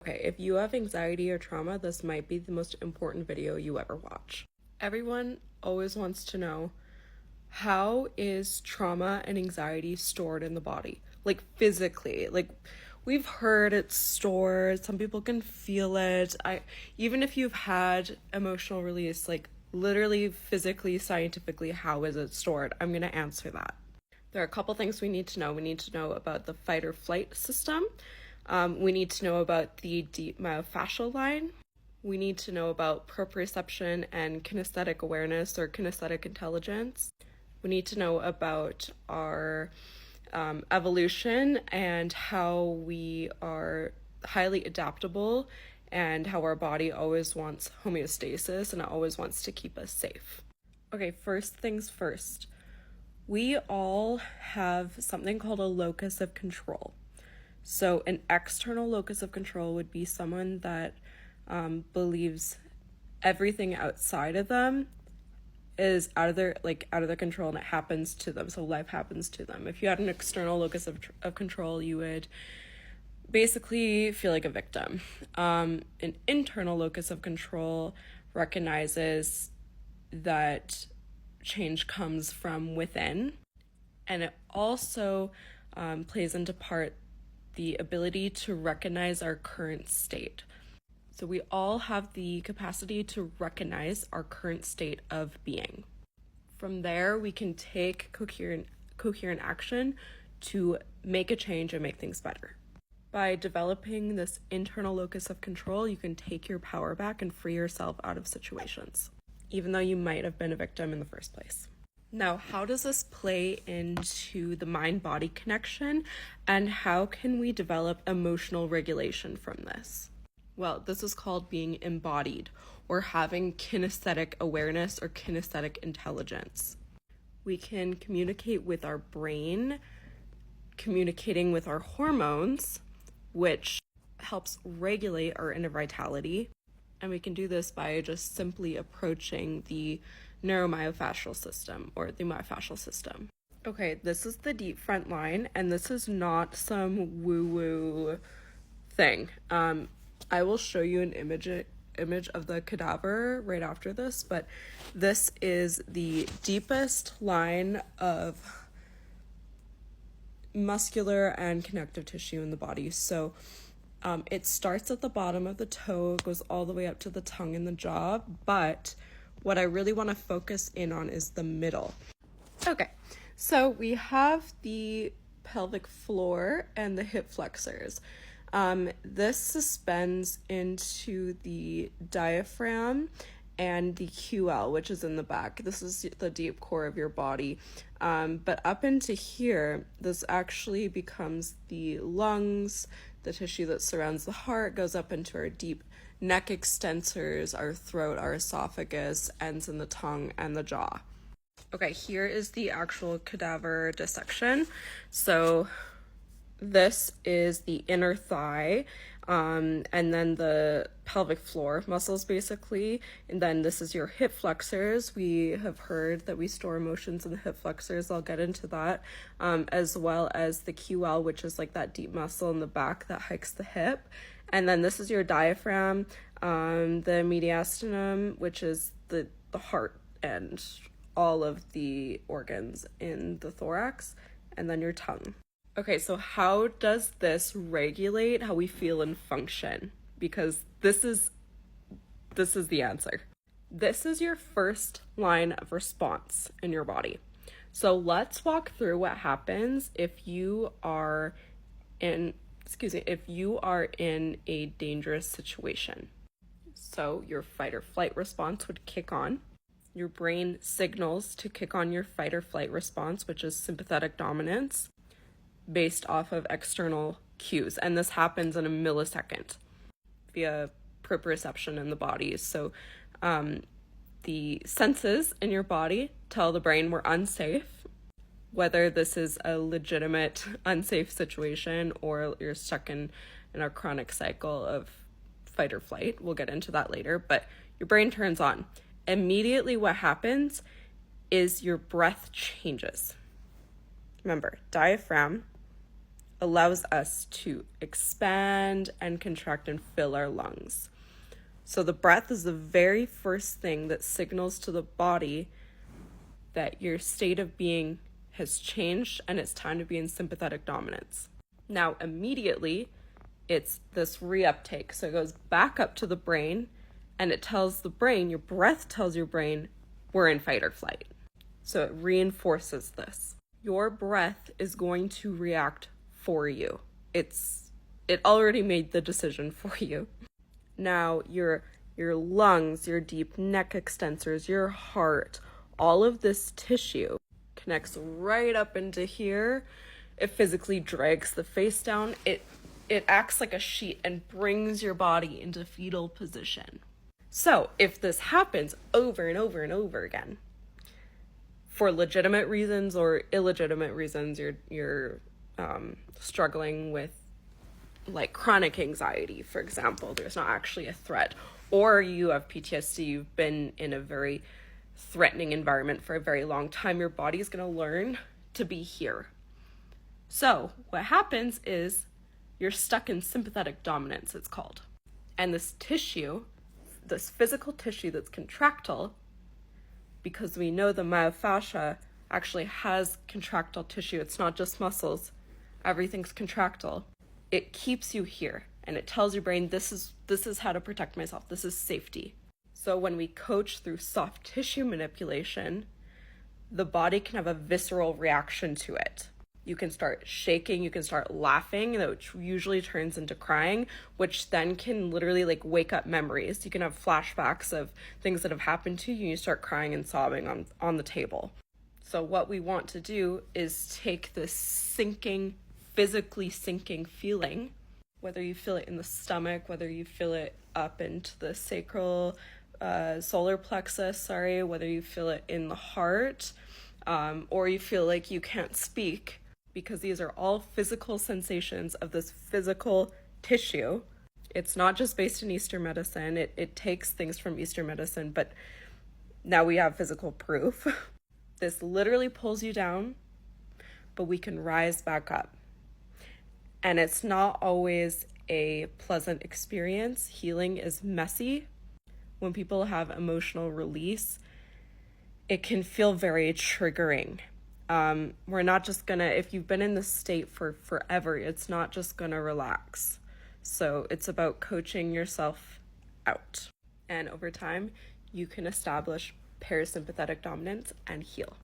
Okay, if you have anxiety or trauma, this might be the most important video you ever watch. Everyone always wants to know, how is trauma and anxiety stored in the body? Like physically, like we've heard it's stored, some people can feel it. Even if you've had emotional release, like literally, physically, scientifically, how is it stored? I'm going to answer that. There are a couple things we need to know. We need to know about the fight or flight system. We need to know about the deep myofascial line. We need to know about proprioception and kinesthetic awareness or kinesthetic intelligence. We need to know about our evolution and how we are highly adaptable and how our body always wants homeostasis and it always wants to keep us safe. Okay, first things first. We all have something called a locus of control. So an external locus of control would be someone that believes everything outside of them is out of their control and it happens to them. So life happens to them. If you had an external locus of control, you would basically feel like a victim. An internal locus of control recognizes that change comes from within, and it also plays into part the ability to recognize our current state. So we all have the capacity to recognize our current state of being. From there, we can take coherent action to make a change and make things better. By developing this internal locus of control, you can take your power back and free yourself out of situations, even though you might have been a victim in the first place. Now, how does this play into the mind-body connection, and how can we develop emotional regulation from this? Well, this is called being embodied or having kinesthetic awareness or kinesthetic intelligence. We can communicate with our brain, communicating with our hormones, which helps regulate our inner vitality. And we can do this by just simply approaching the neuromyofascial system or the myofascial system. Okay, this is the deep front line, and this is not some woo-woo thing. I will show you an image of the cadaver right after this, but this is the deepest line of muscular and connective tissue in the body. So it starts at the bottom of the toe, goes all the way up to the tongue and the jaw, but what I really want to focus in on is the middle. Okay, so we have the pelvic floor and the hip flexors. This suspends into the diaphragm and the QL, which is in the back. This is the deep core of your body. But up into here, this actually becomes the lungs, the tissue that surrounds the heart, goes up into our deep neck extensors, our throat, our esophagus, ends in the tongue and the jaw. Okay, here is the actual cadaver dissection. So this is the inner thigh, and then the pelvic floor muscles basically, and then this is your hip flexors. We have heard that we store emotions in the hip flexors. I'll get into that, as well as the QL, which is like that deep muscle in the back that hikes the hip. And then this is your diaphragm, the mediastinum, which is the heart and all of the organs in the thorax, and then your tongue. Okay, so how does this regulate how we feel and function? Because this is the answer. This is your first line of response in your body. So let's walk through what happens if you are in a dangerous situation. So your fight or flight response would kick on. Your brain signals to kick on your fight or flight response, which is sympathetic dominance, based off of external cues. And this happens in a millisecond via proprioception in the body. So the senses in your body tell the brain we're unsafe, whether this is a legitimate unsafe situation or you're stuck in a chronic cycle of fight or flight. We'll get into that later, but your brain turns on. Immediately what happens is your breath changes. Remember, diaphragm, allows us to expand and contract and fill our lungs. So the breath is the very first thing that signals to the body that your state of being has changed and it's time to be in sympathetic dominance. Now, immediately, it's this reuptake. So it goes back up to the brain and it tells the brain, your breath tells your brain, we're in fight or flight. So it reinforces this. Your breath is going to react for you. It already made the decision for you. Now, your lungs, your deep neck extensors, your heart, all of this tissue connects right up into here. It physically drags the face down. It acts like a sheet and brings your body into fetal position. So if this happens over and over and over again, for legitimate reasons or illegitimate reasons, you're struggling with like chronic anxiety, for example, there's not actually a threat, or you have PTSD, you've been in a very threatening environment for a very long time, your body's going to learn to be here. So what happens is you're stuck in sympathetic dominance, it's called. And this tissue, this physical tissue that's contractile, because we know the myofascia actually has contractile tissue, it's not just muscles, everything's contractile. It keeps you here and it tells your brain this is how to protect myself, this is safety. So when we coach through soft tissue manipulation, the body can have a visceral reaction to it. You can start shaking, you can start laughing, which usually turns into crying, which then can literally like wake up memories. You can have flashbacks of things that have happened to you and you start crying and sobbing on the table. So what we want to do is take this sinking, physically sinking feeling, whether you feel it in the stomach, whether you feel it up into the sacral, solar plexus, whether you feel it in the heart, or you feel like you can't speak, because these are all physical sensations of this physical tissue. It's not just based in Eastern medicine. It takes things from Eastern medicine, but now we have physical proof. This literally pulls you down, but we can rise back up. And it's not always a pleasant experience. Healing is messy. When people have emotional release, it can feel very triggering. We're not just gonna, if you've been in this state for forever, it's not just gonna relax. So it's about coaching yourself out. And over time, you can establish parasympathetic dominance and heal.